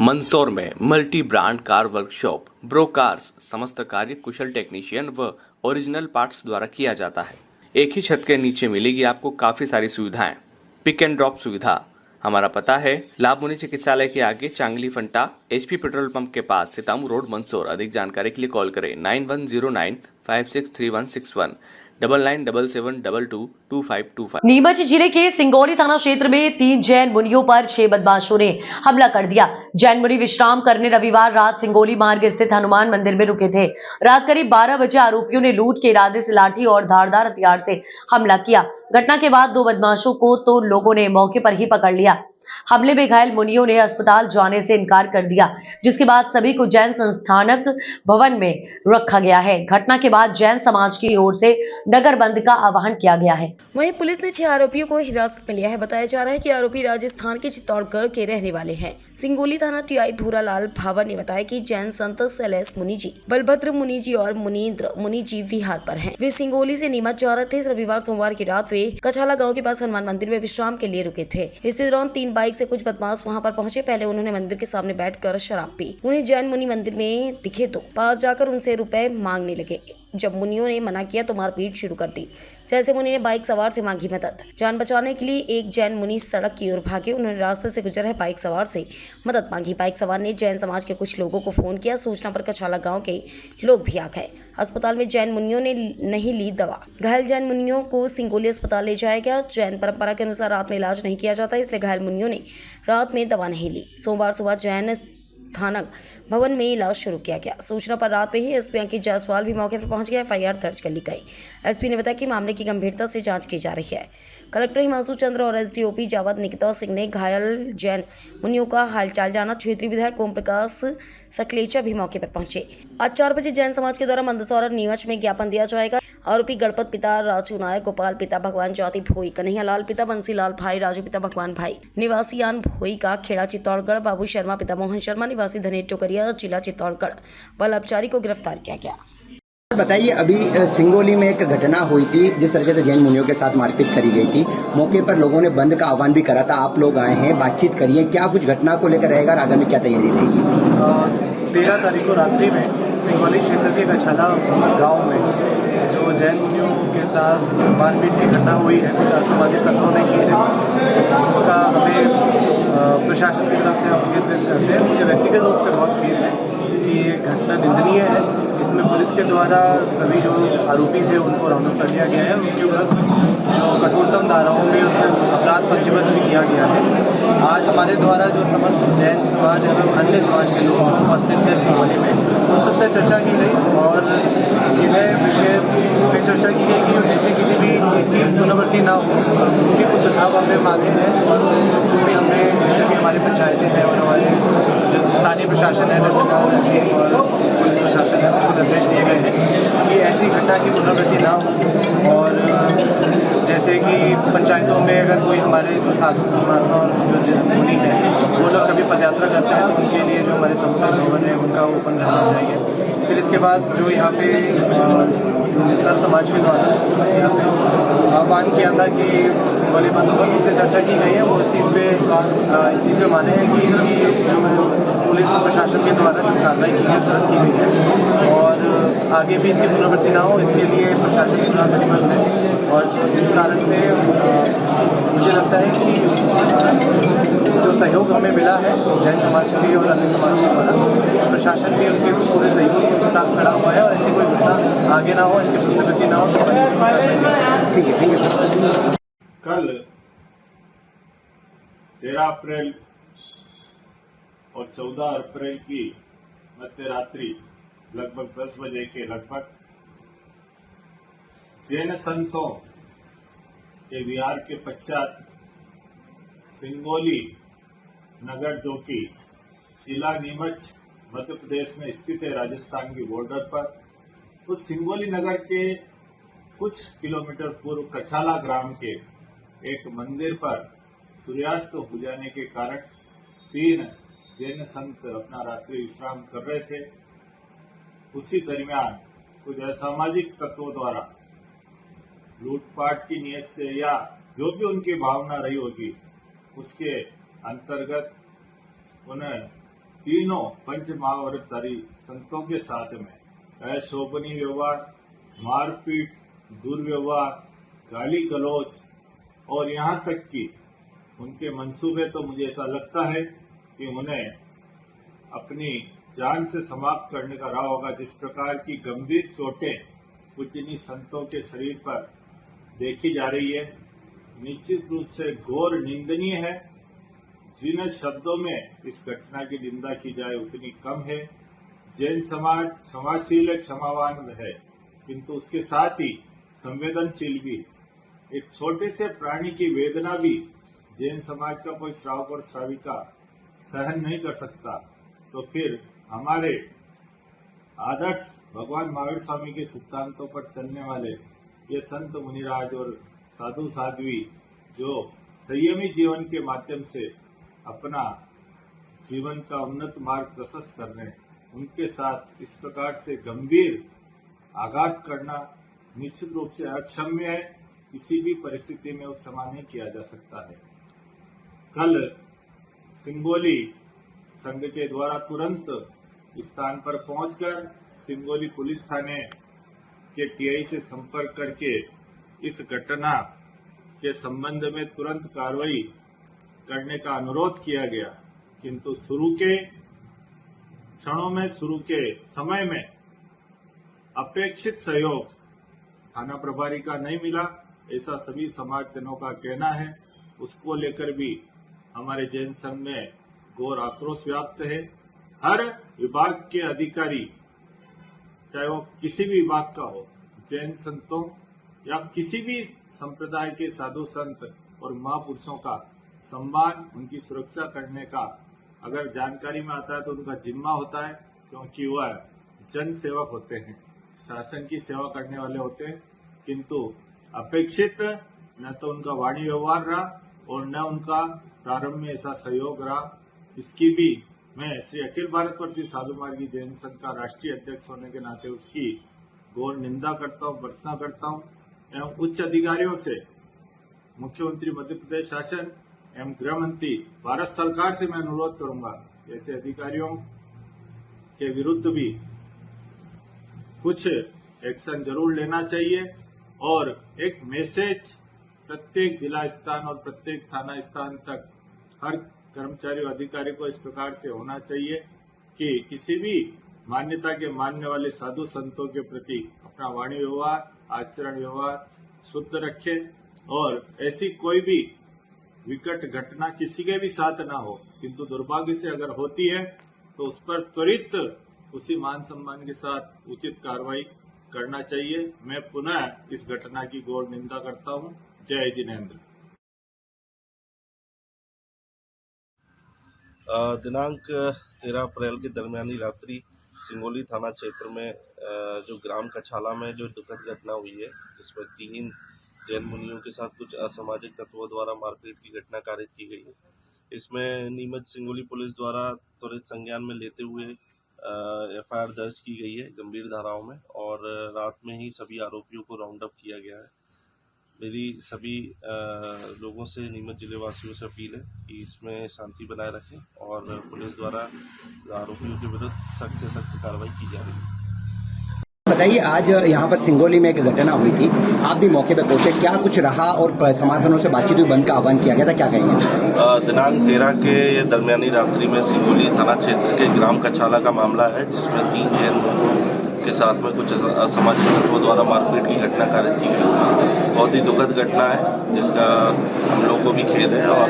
मंदसौर में multi brand car workshop bro cars समस्त कार्य कुशल टेक्नीशियन व ओरिजिनल पार्ट्स द्वारा किया जाता है। एक ही छत के नीचे मिलेगी आपको काफी सारी सुविधाएं। पिक एंड ड्रॉप सुविधा। हमारा पता है लाभमुनि चिकित्सालय के आगे चांगली फंटा HP पेट्रोल पंप के पास सितामू रोड मंदसौर। अधिक जानकारी के लिए कॉल करें 9109563161 9977222525। नीमच जिले के सिंगोली थाना क्षेत्र में 3 जैन मुनियों पर 6 बदमाशों ने हमला कर दिया। जैन मुनि विश्राम करने रविवार रात सिंगोली मार्ग स्थित हनुमान मंदिर में रुके थे। रात करीब 12 बजे आरोपियों ने लूट के इरादे से लाठी और धारदार हथियार से हमला किया। घटना के बाद 2 बदमाशों को तो लोगों ने मौके पर ही पकड़ लिया। हमले में घायल मुनियों ने अस्पताल जाने से इनकार कर दिया, जिसके बाद सभी को जैन संस्थानक भवन में रखा गया है। घटना के बाद जैन समाज की ओर से नगर बंद का आह्वान किया गया है। वहीं पुलिस ने 6 आरोपियों को हिरासत में लिया है। बताया जा रहा है कि आरोपी राजस्थान के चित्तौड़गढ़ के रहने वाले हैं। सिंगोली थाना TI भूरालाल भावर ने बताया कि जैन संत सैलेस मुनि जी, बलभद्र मुनि जी और मुनीन्द्र मुनि जी विहार पर हैं। वे सिंगोली से नीमच जा रहे थे। रविवार सोमवार की रात वे कछाला गांव के पास हनुमान मंदिर में विश्राम के लिए रुके थे। इसी दौरान 3 बाइक से कुछ बदमाश वहां पर पहुंचे। पहले उन्होंने मंदिर के सामने बैठकर शराब पी। उन्हें जैन मुनि मंदिर में दिखे तो पास जाकर उनसे रुपए मांगने लगे। जब मुनियों ने मना किया तो मारपीट शुरू कर दी। जैसे मुनि ने बाइक सवार से मांगी मदद। जान बचाने के लिए एक जैन मुनि सड़क की ओर भागे। उन्होंने रास्ते से गुजर रहे बाइक सवार से मदद मांगी। बाइक सवार ने जैन समाज के कुछ लोगों को फोन किया। सूचना पर कछाला गांव के लोग भी आ गए। अस्पताल में जैन मुनियों ने नहीं ली दवा। घायल जैन मुनियों को सिंगोली अस्पताल ले जाया गया। जैन परंपरा के अनुसार रात में इलाज नहीं किया जाता, इसलिए घायल मुनियों ने रात में दवा नहीं ली। सोमवार सुबह जैन स्थानक भवन में इलाज शुरू किया गया। सूचना पर रात में ही SP अंकित जायसवाल भी मौके पर पहुंच गया। FIR दर्ज कर ली गई। SP ने बताया कि मामले की गंभीरता से जांच की जा रही है। कलेक्टर हिमांशु चंद्र और SDOP जावद निकिता सिंह ने घायल जैन मुनियों का हालचाल जाना। क्षेत्रीय विधायक ओम प्रकाश सकलेचा भी मौके पर पहुंचे। आज 4 बजे जैन समाज के द्वारा मंदसौर और नीमच में ज्ञापन दिया जाएगा। आरोपी गणपत पिता राजू नायक, गोपाल पिता भगवान ज्योति भोई, कन्हैया लाल पिता बंसीलाल भाई, राजू पिता भगवान भाई, निवासी आन भोई का खेड़ा चित्तौड़गढ़, बाबू शर्मा पिता मोहन शर्मा निवासी धनेट टोकरिया जिला चित्तौड़गढ़ वल्लभचारी को गिरफ्तार किया गया। बताइए, अभी सिंगोली में एक घटना हुई थी जिस तरीके से जैन मुनियों के साथ मारपीट करी गई थी। मौके पर लोगों ने बंद का आह्वान भी करा था। आप लोग आए हैं, बातचीत करिए, क्या कुछ घटना को लेकर रहेगा और आगामी क्या तैयारी रहेगी? 13 तारीख को रात्रि में सिंगोली क्षेत्र के कछाला गांव में जो जैन मुनियों के साथ मारपीट की घटना हुई है, कुछ असामाजिक तत्वों ने की है, उसका हमें प्रशासन की तरफ से अवगत करते हैं। मुझे व्यक्तिगत रूप से बहुत खेद है कि ये घटना निंदनीय है। इसमें पुलिस के द्वारा सभी जो आरोपी थे उनको राउंड अप कर दिया गया है। उनके विरुद्ध जो कठोरतम धाराओं में उसमें अपराध पंजीबद्ध भी किया गया है। आज हमारे द्वारा जो समस्त जैन समाज एवं अन्य समाज के लोग उपस्थित थे सिंगोली में, उन सबसे चर्चा की गई और यह विषय पे चर्चा की गई कि ऐसी किसी भी चीज़ की पुनरावृत्ति ना हो। उनके कुछ सुझाव हमने मांगे हैं और उनको भी हमने जितने भी हमारी पंचायतें हैं और हमारे स्थानीय प्रशासन है जैसे गाँव और पुलिस प्रशासन है, उसको निर्देश दिए गए हैं कि ऐसी घटना की पुनरावृत्ति ना हो। और जैसे कि पंचायतों में अगर कोई हमारे जो साधु महात्मा और जो मुनि हैं वो लोग कभी पदयात्रा करते हैं तो उनके लिए जो हमारे समुदाय भवन है उनका ओपन रहना चाहिए। फिर इसके बाद जो यहाँ पे सर्व समाज के द्वारा यहाँ पे आह्वान किया था कि सिंगोली बंद होगा, उनसे चर्चा की गई है। वो इस चीज़ पे माने हैं कि इसकी जो पुलिस प्रशासन के द्वारा जो कार्रवाई की है तुरंत की गई है और आगे भी इसकी पुनरावृत्ति ना हो, इसके लिए प्रशासन पूरा प्रतिबद्ध है। और इस कारण से मुझे लगता है कि जो सहयोग हमें मिला है जैन समाज के और अन्य समाज के द्वारा, प्रशासन भी उनके पूरे सहयोग के साथ खड़ा हुआ है और ऐसी कोई घटना आगे ना हो, इसकी पुनरावृत्ति ना हो। ठीक है। कल 13 अप्रैल और 14 अप्रैल की मध्य रात्रि लगभग 10 बजे के लगभग जैन संतों के विहार के पश्चात सिंगोली नगर, जो कि जिला नीमच मध्य प्रदेश में स्थित है राजस्थान की बॉर्डर पर, उस सिंगोली नगर के कुछ किलोमीटर पूर्व कछाला ग्राम के एक मंदिर पर सूर्यास्त हो जाने के कारण 3 जैन संत अपना रात्रि विश्राम कर रहे थे। उसी दरमियान कुछ असामाजिक तत्वों द्वारा लूटपाट की नीयत से या जो भी उनकी भावना रही होगी उसके अंतर्गत उन्हें तीनों पंच महावरतधारी संतों के साथ में अशोभनीय व्यवहार, मारपीट, दुर्व्यवहार, गाली गलौज और यहाँ तक कि उनके मंसूबे तो मुझे ऐसा लगता है कि उन्हें अपनी जान से समाप्त करने का रहा होगा। जिस प्रकार की गंभीर चोटें पूजनीय संतों के शरीर पर देखी जा रही है, निश्चित रूप से घोर निंदनीय है। जिन शब्दों में इस घटना की निंदा की जाए उतनी कम है। जैन समाज क्षमाशील है, क्षमावान है, किंतु उसके साथ ही संवेदनशील भी है। एक छोटे से प्राणी की वेदना भी जैन समाज का कोई श्रावक और श्राविका सहन नहीं कर सकता, तो फिर हमारे आदर्श भगवान महावीर स्वामी के सिद्धांतों पर चलने वाले ये संत मुनिराज और साधु साध्वी जो संयमी जीवन के माध्यम से अपना जीवन का उन्नत मार्ग प्रशस्त कर रहे हैं, उनके साथ इस प्रकार से गंभीर आघात करना निश्चित रूप से अक्षम्य है। किसी भी परिस्थिति में वो क्षमा नहीं किया जा सकता है। कल सिंगोली संघ के द्वारा तुरंत स्थान पर पहुंचकर सिंगोली पुलिस थाने के टीआई से संपर्क करके इस घटना के संबंध में तुरंत कार्रवाई करने का अनुरोध किया गया, किंतु शुरू के क्षणों में, शुरू के समय में अपेक्षित सहयोग थाना प्रभारी का नहीं मिला, ऐसा सभी समाजजनों का कहना है। उसको लेकर भी हमारे जैन संघ में घोर आक्रोश व्याप्त है। हर विभाग के अधिकारी, चाहे वो किसी भी विभाग का हो, जैन संतों या किसी भी संप्रदाय के साधु संत और महापुरुषों का सम्मान, उनकी सुरक्षा करने का अगर जानकारी में आता है तो उनका जिम्मा होता है, क्योंकि वह जन सेवक होते हैं, शासन की सेवा करने वाले होते हैं। किंतु अपेक्षित न तो उनका वाणी व्यवहार रहा और न उनका प्रारंभ में ऐसा सहयोग रहा। इसकी भी मैं श्री अखिल भारतवर्षीय साधु मार्गी जैन संघ का राष्ट्रीय अध्यक्ष होने के नाते उसकी घोर निंदा करता हूँ, भर्त्सना करता हूँ एवं उच्च अधिकारियों से, मुख्यमंत्री मध्य प्रदेश शासन एवं गृह मंत्री भारत सरकार से मैं अनुरोध करूंगा, ऐसे अधिकारियों के विरुद्ध भी कुछ एक्शन जरूर लेना चाहिए और एक मैसेज प्रत्येक जिला स्थान और प्रत्येक थाना स्थान तक हर कर्मचारी और अधिकारी को इस प्रकार से होना चाहिए कि किसी भी मान्यता के मानने वाले साधु संतों के प्रति अपना वाणी व्यवहार, आचरण व्यवहार शुद्ध रखें और ऐसी कोई भी विकट घटना किसी के भी साथ ना हो, किंतु दुर्भाग्य से अगर होती है तो उस पर त्वरित उसी मान सम्मान के साथ उचित कार्रवाई करना चाहिए। मैं पुनः इस घटना की घोर निंदा करता हूं। जय जिनेंद्र। दिनांक 13 अप्रैल की दरमियानी रात्रि सिंगोली थाना क्षेत्र में जो ग्राम कछाला में जो दुखद घटना हुई है, जिसमें 3 जैन मुनियों के साथ कुछ असामाजिक तत्वों द्वारा मारपीट की घटना कारित की गई है। इसमें नीमच सिंगोली पुलिस द्वारा त्वरित संज्ञान में लेते हुए एफआईआर दर्ज की गई है गंभीर धाराओं में, और रात में ही सभी आरोपियों को राउंड अप किया गया है। मेरी सभी लोगों से, नीमच जिले वासियों से अपील है कि इसमें शांति बनाए रखें और पुलिस द्वारा आरोपियों के विरुद्ध सख्त से सख्त कार्रवाई की जा रही है। बताइए, आज यहाँ पर सिंगोली में एक घटना हुई थी, आप भी मौके पर पहुंचे, क्या कुछ रहा और समाजजनों से बातचीत हुई, बंद का आह्वान किया गया था, क्या कहेंगे? दिनांक 13 के दरमियानी रात्रि में सिंगोली थाना क्षेत्र के ग्राम कछाला का मामला है, जिसमें 3 जैन के साथ में कुछ असामाजिक तत्वों द्वारा मारपीट की घटना कारित की गई थी। बहुत ही दुखद घटना है, जिसका हम लोग को भी खेद है और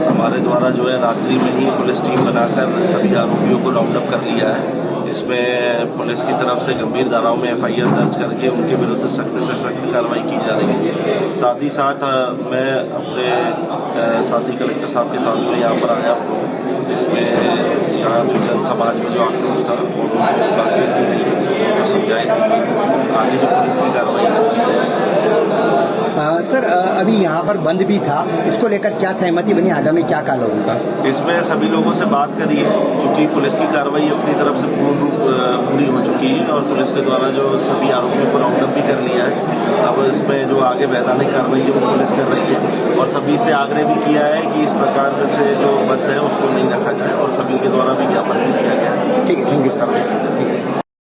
हमारे द्वारा जो है रात्रि में ही पुलिस टीम बनाकर सभी आरोपियों को राउंड अप कर लिया है। इसमें पुलिस की तरफ से गंभीर धाराओं में एफआईआर दर्ज करके उनके विरुद्ध सख्त से सख्त कार्रवाई की जा रही है। साथ ही साथ मैं अपने साथी कलेक्टर साहब के साथ में यहाँ पर आया हूँ, जिसमें यहाँ जो जन समाज में जो आक्रोश था वो बातचीत की गई है, समझाई आगे जो पुलिस की कार्रवाई सर अभी यहाँ पर बंद भी था, इसको लेकर क्या सहमति बनी, आगामी क्या काल होगा? इसमें सभी लोगों से बात करी है, चूंकि पुलिस की कार्रवाई अपनी तरफ से पूरी हो चुकी है और पुलिस के द्वारा जो सभी आरोपियों को राउंड अप भी कर लिया है। अब इसमें जो आगे वैधानिक कार्रवाई है वो पुलिस कर रही है और सभी से आग्रह भी किया है कि इस प्रकार से जो बंद है उसको नहीं रखा जाए और सभी के द्वारा विज्ञापन भी दिया गया है। ठीक है, थैंक यू।